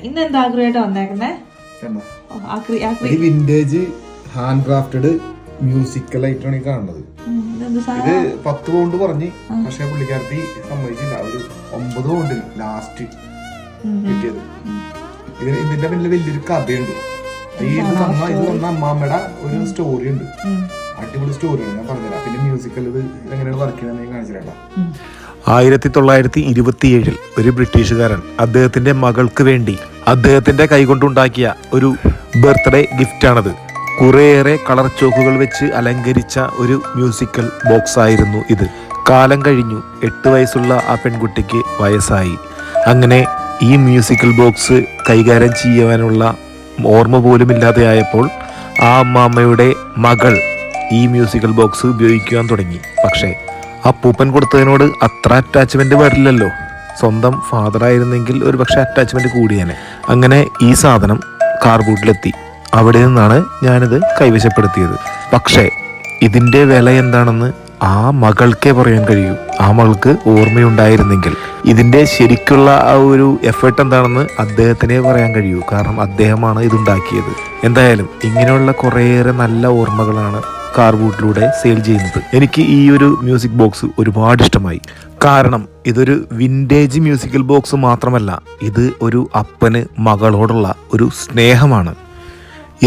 ഇന്ന് എന്താ ആഗ്രഹമായിട്ട് വന്നേക്കുന്നേ? Vintage hand crafted musical ആയിട്ടാണ് ഈ കാണുന്നത്. ഇത് 10 പൗണ്ട് പറഞ്ഞ്, പക്ഷെ പുള്ളിക്കാരത്തി സമ്മതിച്ചില്ല. ഒരു 9 പൗണ്ടിന് ലാസ്റ്റ് കിട്ടിയത്. ഇതിന്റെ പിന്നിൽ വലിയൊരു കഥയുണ്ട്. ഇത് വന്ന അമ്മാമ്മയുടെ ഒരു സ്റ്റോറി ഉണ്ട്. അടിപൊളി സ്റ്റോറിയാണ്, ഞാൻ പറഞ്ഞുതരാം. പിന്നെ മ്യൂസിക്കൽ ഇത് എങ്ങനെയാണ് വർക്ക് ചെയ്യുന്നത് ഞാൻ കാണിച്ചു തരാം. 1927 ഒരു ബ്രിട്ടീഷുകാരൻ അദ്ദേഹത്തിന്റെ മകൾക്ക് വേണ്ടി അദ്ദേഹത്തിന്റെ കൈകൊണ്ടുണ്ടാക്കിയ ഒരു ബർത്ത്ഡേ ഗിഫ്റ്റാണത്. കുറേയേറെ കളർ ചോക്കുകൾ വെച്ച് അലങ്കരിച്ച ഒരു മ്യൂസിക്കൽ ബോക്സ് ആയിരുന്നു ഇത്. കാലം കഴിഞ്ഞു, 8 വയസ്സുള്ള ആ പെൺകുട്ടിക്ക് വയസ്സായി. അങ്ങനെ ഈ മ്യൂസിക്കൽ ബോക്സ് കൈകാര്യം ചെയ്യുവാനുള്ള ഓർമ്മ പോലും ഇല്ലാതെയായപ്പോൾ ആ അമ്മാമ്മയുടെ മകൾ ഈ മ്യൂസിക്കൽ ബോക്സ് ഉപയോഗിക്കുവാൻ തുടങ്ങി. പക്ഷേ അപ്പൂപ്പൻ കൊടുത്തതിനോട് അത്ര അറ്റാച്ച്മെന്റ് വരില്ലല്ലോ. സ്വന്തം ഫാദർ ആയിരുന്നെങ്കിൽ ഒരു പക്ഷെ അറ്റാച്ച്മെന്റ് കൂടിയേനെ. അങ്ങനെ ഈ സാധനം കാർ ബൂട്ടിലെത്തി. അവിടെ നിന്നാണ് ഞാനിത് കൈവശപ്പെടുത്തിയത്. പക്ഷേ ഇതിന്റെ വില എന്താണെന്ന് ആ മകൾക്കേ പറയാൻ കഴിയൂ. ആ മകൾക്ക് ഓർമ്മയുണ്ടായിരുന്നെങ്കിൽ ഇതിന്റെ ശരിക്കുള്ള ആ ഒരു എഫേർട്ട് എന്താണെന്ന് അദ്ദേഹത്തിനേ പറയാൻ കഴിയൂ. കാരണം അദ്ദേഹമാണ് ഇതുണ്ടാക്കിയത്. എന്തായാലും ഇങ്ങനെയുള്ള കുറേയേറെ നല്ല ഓർമ്മകളാണ് കാർ ബൂട്ടിലൂടെ സെയിൽ ചെയ്യുന്നത്. എനിക്ക് ഈ ഒരു മ്യൂസിക് ബോക്സ് ഒരുപാട് ഇഷ്ടമായി. കാരണം ഇതൊരു വിന്റേജ് മ്യൂസിക്കൽ ബോക്സ് മാത്രമല്ല, ഇത് ഒരു അപ്പന് മകളോടുള്ള ഒരു സ്നേഹമാണ്.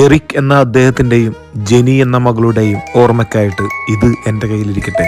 എറിക് എന്ന അദ്ദേഹത്തിൻ്റെയും ജെനി എന്ന മകളുടെയും ഓർമ്മയ്ക്കായിട്ട് ഇത് എൻ്റെ കയ്യിലിരിക്കട്ടെ.